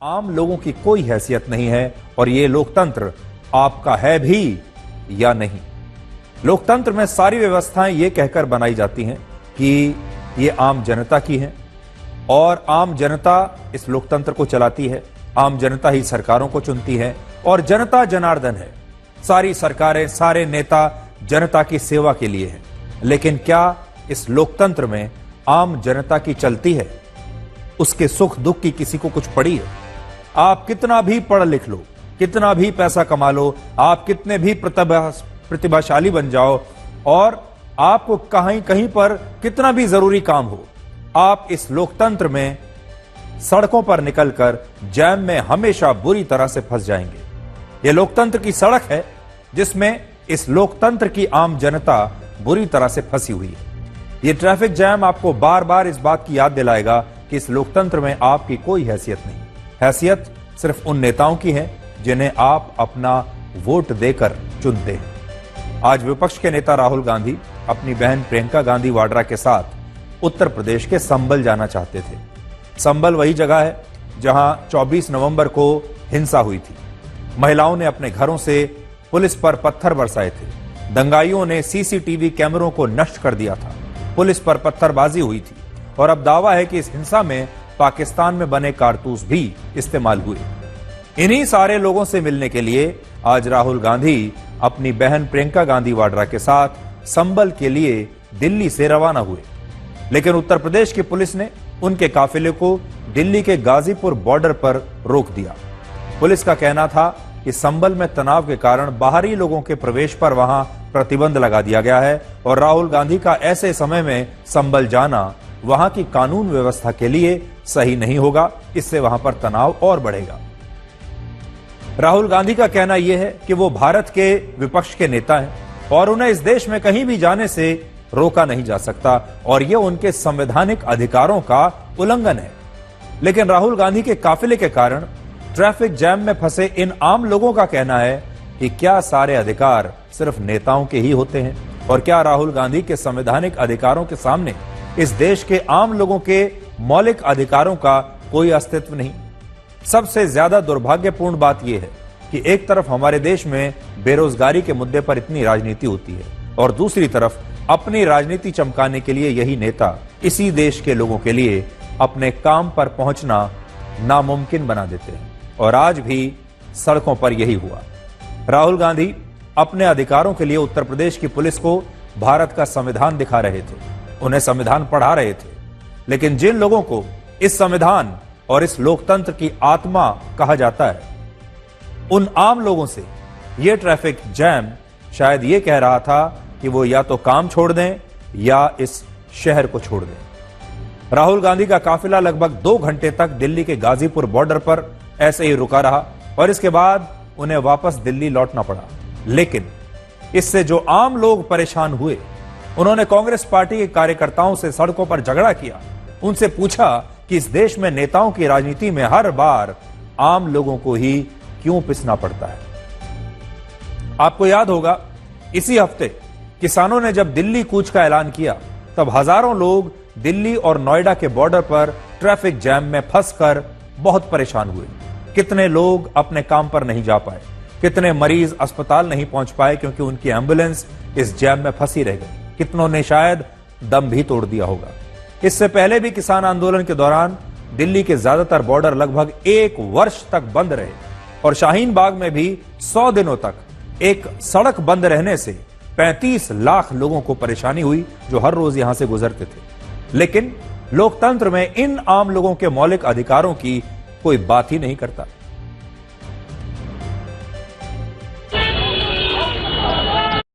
आम लोगों की कोई हैसियत नहीं है और ये लोकतंत्र आपका है भी या नहीं। लोकतंत्र में सारी व्यवस्थाएं ये कहकर बनाई जाती हैं कि ये आम जनता की हैं और आम जनता इस लोकतंत्र को चलाती है, आम जनता ही सरकारों को चुनती है और जनता जनार्दन है। सारी सरकारें, सारे नेता जनता की सेवा के लिए हैं। लेकिन क्या इस लोकतंत्र में आम जनता की चलती है? उसके सुख दुख की किसी को कुछ पड़ी है? आप कितना भी पढ़ लिख लो, कितना भी पैसा कमा लो, आप कितने भी प्रतिभाशाली बन जाओ और आपको कहीं कहीं पर कितना भी जरूरी काम हो, आप इस लोकतंत्र में सड़कों पर निकलकर जैम में हमेशा बुरी तरह से फंस जाएंगे। यह लोकतंत्र की सड़क है जिसमें इस लोकतंत्र की आम जनता बुरी तरह से फंसी हुई है। यह ट्रैफिक जैम आपको बार बार इस बात की याद दिलाएगा कि इस लोकतंत्र में आपकी कोई हैसियत नहीं। हैसियत सिर्फ उन नेताओं की है जिन्हें आप अपना वोट देकर चुनते हैं। आज विपक्ष के नेता राहुल गांधी अपनी बहन प्रियंका गांधी वाड्रा के साथ उत्तर प्रदेश के संभल जाना चाहते थे। संभल वही जगह है जहां 24 नवंबर को हिंसा हुई थी। महिलाओं ने अपने घरों से पुलिस पर पत्थर बरसाए थे। दंगाइयों ने सीसीटीवी कैमरों को नष्ट कर दिया था। पुलिस पर पत्थरबाजी हुई थी और अब दावा है कि इस हिंसा में पाकिस्तान में बने कारतूस भी इस्तेमाल हुए। इन्हीं सारे लोगों से मिलने के लिए आज राहुल गांधी अपनी बहन प्रियंका गांधी वाड्रा के साथ संभल के लिए दिल्ली से रवाना हुए। लेकिन उत्तर प्रदेश की पुलिस ने उनके काफिले को दिल्ली के गाजीपुर बॉर्डर पर रोक दिया। पुलिस का कहना था कि संभल में तनाव के कारण बाहरी लोगों के प्रवेश पर वहां प्रतिबंध लगा दिया गया है और राहुल गांधी का ऐसे समय में संभल जाना वहां की कानून व्यवस्था के लिए सही नहीं होगा। इससे वहां पर तनाव और बढ़ेगा। राहुल गांधी का कहना यह है कि वो भारत के विपक्ष के नेता हैं और उन्हें इस देश में कहीं भी जाने से रोका नहीं जा सकता और यह उनके संवैधानिक अधिकारों का उल्लंघन है। लेकिन राहुल गांधी के काफिले के कारण ट्रैफिक जैम में फंसे इन आम लोगों का कहना है कि क्या सारे अधिकार सिर्फ नेताओं के ही होते हैं और क्या राहुल गांधी के संवैधानिक अधिकारों के सामने इस देश के आम लोगों के मौलिक अधिकारों का कोई अस्तित्व नहीं। सबसे ज्यादा दुर्भाग्यपूर्ण बात यह है कि एक तरफ हमारे देश में बेरोजगारी के मुद्दे पर इतनी राजनीति होती है और दूसरी तरफ अपनी राजनीति चमकाने के लिए यही नेता इसी देश के लोगों के लिए अपने काम पर पहुंचना नामुमकिन बना देते हैं। और आज भी सड़कों पर यही हुआ। राहुल गांधी अपने अधिकारों के लिए उत्तर प्रदेश की पुलिस को भारत का संविधान दिखा रहे थे, उन्हें संविधान पढ़ा रहे थे। लेकिन जिन लोगों को इस संविधान और इस लोकतंत्र की आत्मा कहा जाता है, उन आम लोगों से यह ट्रैफिक जैम शायद यह कह रहा था कि वो या तो काम छोड़ दें या इस शहर को छोड़ दें। राहुल गांधी का काफिला लगभग 2 घंटे तक दिल्ली के गाजीपुर बॉर्डर पर ऐसे ही रुका रहा और इसके बाद उन्हें वापस दिल्ली लौटना पड़ा। लेकिन इससे जो आम लोग परेशान हुए, उन्होंने कांग्रेस पार्टी के कार्यकर्ताओं से सड़कों पर झगड़ा किया। उनसे पूछा कि इस देश में नेताओं की राजनीति में हर बार आम लोगों को ही क्यों पिसना पड़ता है। आपको याद होगा, इसी हफ्ते किसानों ने जब दिल्ली कूच का ऐलान किया तब हजारों लोग दिल्ली और नोएडा के बॉर्डर पर ट्रैफिक जैम में फंसकर बहुत परेशान हुए। कितने लोग अपने काम पर नहीं जा पाए, कितने मरीज अस्पताल नहीं पहुंच पाए क्योंकि उनकी एम्बुलेंस इस जैम में फंसी रह गई। कितनों ने शायद दम भी तोड़ दिया होगा। इससे पहले भी किसान आंदोलन के दौरान दिल्ली के ज्यादातर बॉर्डर लगभग 1 वर्ष तक बंद रहे और शाहीन बाग में भी 100 दिनों तक एक सड़क बंद रहने से 35 लाख लोगों को परेशानी हुई जो हर रोज यहां से गुजरते थे। लेकिन लोकतंत्र में इन आम लोगों के मौलिक अधिकारों की कोई बात ही नहीं करता।